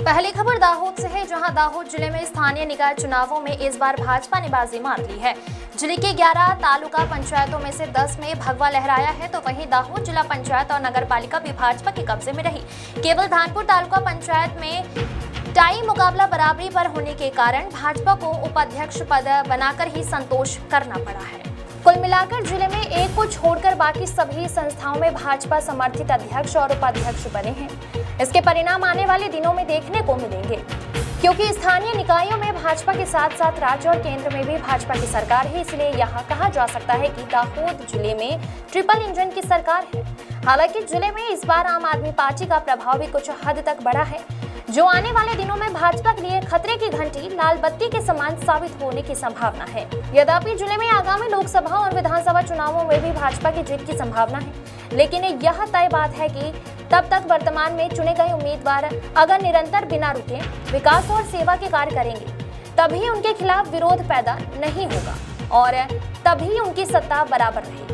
पहली खबर दाहोद से है, जहां दाहोद जिले में स्थानीय निकाय चुनावों में इस बार भाजपा ने बाजी मार ली है। जिले के 11 तालुका पंचायतों में से 10 में भगवा लहराया है, तो वहीं दाहोद जिला पंचायत और नगर पालिका भी भाजपा के कब्जे में रही। केवल धानपुर तालुका पंचायत में टाई मुकाबला बराबरी पर होने के कारण भाजपा को उपाध्यक्ष पद बनाकर ही संतोष करना पड़ा है। कुल मिलाकर जिले में एक को छोड़कर बाकी सभी संस्थाओं में भाजपा समर्थित अध्यक्ष और उपाध्यक्ष बने हैं। इसके परिणाम आने वाले दिनों में देखने को मिलेंगे, क्योंकि स्थानीय निकायों में भाजपा के साथ साथ राज्य और केंद्र में भी भाजपा की सरकार है। इसलिए यहाँ कहा जा सकता है कि दाहोद जिले में ट्रिपल इंजन की सरकार है। हालांकि जिले में इस बार आम आदमी पार्टी का प्रभाव भी कुछ हद तक बढ़ा है, जो आने वाले दिनों में भाजपा के लिए खतरे की घंटी लाल बत्ती के समान साबित होने की संभावना है। यद्यपि जिले में आगामी लोकसभा और विधानसभा चुनावों में भी भाजपा की जीत की संभावना है, लेकिन यह तय बात है कि तब तक वर्तमान में चुने गए उम्मीदवार अगर निरंतर बिना रुके विकास और सेवा के कार्य करेंगे, तभी उनके खिलाफ विरोध पैदा नहीं होगा और तभी उनकी सत्ता बराबर रहेगी।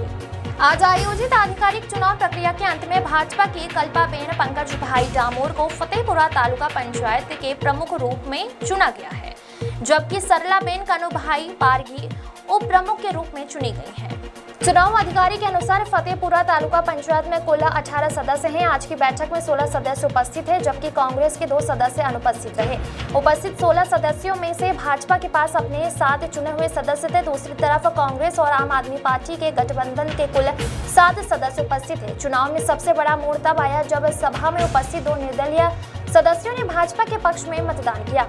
आज आयोजित आधिकारिक चुनाव प्रक्रिया के अंत में भाजपा की कल्पाबेन पंकज भाई डामोर को फतेहपुरा तालुका पंचायत के प्रमुख रूप में चुना गया है, जबकि सरलाबेन कनुभाई पारगी उप प्रमुख के रूप में चुनी गई हैं। चुनाव अधिकारी के अनुसार फतेहपुरा तालुका पंचायत में कुल 18 सदस्य हैं। आज की बैठक में 16 सदस्य उपस्थित हैं, जबकि कांग्रेस के 2 सदस्य अनुपस्थित रहे। उपस्थित 16 सदस्यों में से भाजपा के पास अपने 7 चुने हुए सदस्य थे। दूसरी तरफ कांग्रेस और आम आदमी पार्टी के गठबंधन के कुल 7 सदस्य उपस्थित हैं। चुनाव में सबसे बड़ा मोड़ तब आया जब सभा में उपस्थित 2 निर्दलीय सदस्यों ने भाजपा के पक्ष में मतदान किया।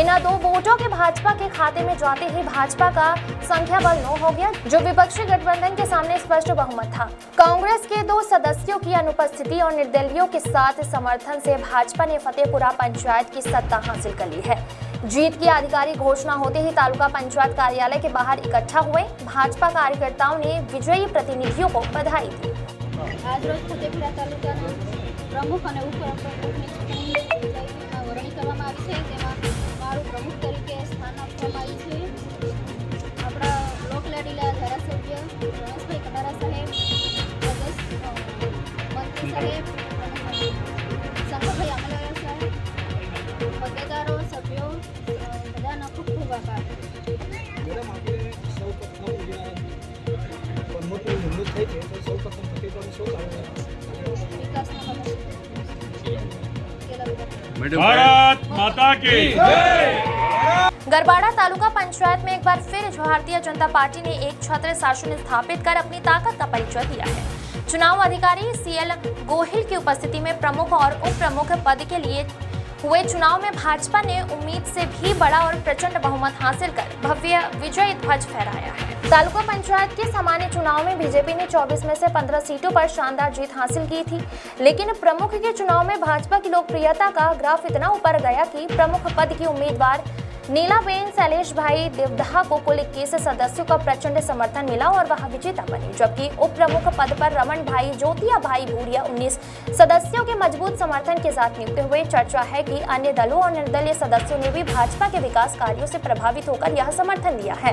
इन 2 वोटों के भाजपा के खाते में जाते ही भाजपा का संख्या बल 9 हो गया, जो विपक्षी गठबंधन के सामने स्पष्ट बहुमत था। कांग्रेस के 2 सदस्यों की अनुपस्थिति और निर्दलीयों के साथ समर्थन से भाजपा ने फतेहपुरा पंचायत की सत्ता हासिल कर ली है। जीत की आधिकारिक घोषणा होते ही तालुका पंचायत कार्यालय के बाहर इकट्ठा हुए भाजपा कार्यकर्ताओं ने विजयी प्रतिनिधियों को बधाई दी। आज रोज फतेहपुरा तालुकाના પ્રમુખ અને ઉપપ્રમુખની ચૂંટણી વરણી કરવામાં આવી છે, તેમાં મારું પ્રમુખ તરીકે સ્થાન આપવામાં આવ્યું છે। આપણા લોકલાડીલા ધારાસભ્ય રમેશભાઈ કનારા સાહેબ, મંત્રી સાહેબ, શંકરભાઈ અમલવાલા સાહેબ, હોદ્દેદારો, સભ્યો બધાનો ખૂબ ખૂબ આભાર। મેડમ, આપણે સૌ પ્રથમ પ્રમુખની નિમણૂક થઈ છે, તો સૌ પ્રથમ ફતેહપુરાની શું भारत माता की जय। गरबाड़ा तालुका पंचायत में एक बार फिर भारतीय जनता पार्टी ने एक छत्र शासन स्थापित कर अपनी ताकत का परिचय दिया है। चुनाव अधिकारी सीएल गोहिल की उपस्थिति में प्रमुख और उप प्रमुख पद के लिए हुए चुनाव में भाजपा ने उम्मीद से भी बड़ा और प्रचंड बहुमत हासिल कर भव्य विजय ध्वज फहराया है। तालुका पंचायत के सामान्य चुनाव में बीजेपी ने 24 में से 15 सीटों पर शानदार जीत हासिल की थी, लेकिन प्रमुख के चुनाव में भाजपा की लोकप्रियता का ग्राफ इतना ऊपर गया कि प्रमुख पद की उम्मीदवार नीलाबेन शैलेश भाई देवधा को कुल 21 सदस्यों का प्रचंड समर्थन मिला और वह विजेता बनी, जबकि उप प्रमुख पद पर रमन भाई ज्योतिया भाई भूरिया 19 सदस्यों के मजबूत समर्थन के साथ नियुक्त हुए। चर्चा है कि अन्य दलों और निर्दलीय सदस्यों ने भी भाजपा के विकास कार्यों से प्रभावित होकर यह समर्थन दिया है।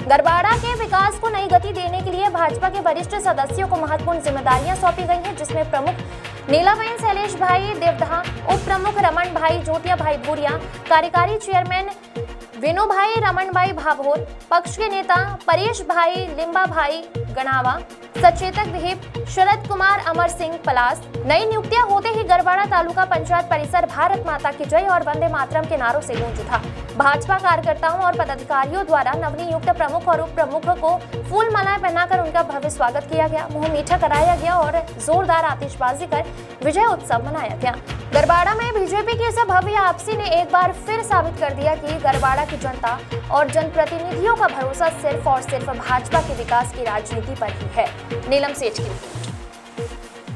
गरबाड़ा के विकास को नई गति देने के लिए भाजपा के वरिष्ठ सदस्यों को महत्वपूर्ण जिम्मेदारियां सौंपी गई हैं, जिसमें प्रमुख नीलाबेन शैलेश भाई देवधा, उप प्रमुख रमन भाई ज्योतिया भाई भूरिया, कार्यकारी चेयरमैन विनू भाई रमन भाई भाभोर, पक्ष के नेता परेश भाई लिम्बा भाई गणावा, सचेतक विहिप शरद कुमार अमर सिंह पलास। नई नियुक्तियां होते ही गरबाड़ा तालुका पंचायत परिसर भारत माता की जय और वंदे मातरम के नारों से गूंज उठा। भाजपा कार्यकर्ताओं और पदाधिकारियों द्वारा नवनियुक्त प्रमुख और उप प्रमुख को फूल मालाएं पहनाकर उनका भव्य स्वागत किया गया, मुंह मीठा कराया गया और जोरदार आतिशबाजी कर विजय उत्सव मनाया गया। गरबाड़ा में बीजेपी की इस भव्य वापसी ने एक बार फिर साबित कर दिया कि गरबाड़ा की जनता और जनप्रतिनिधियों का भरोसा सिर्फ और सिर्फ भाजपा के विकास की राजनीति पर ही है। नीलम सेठ की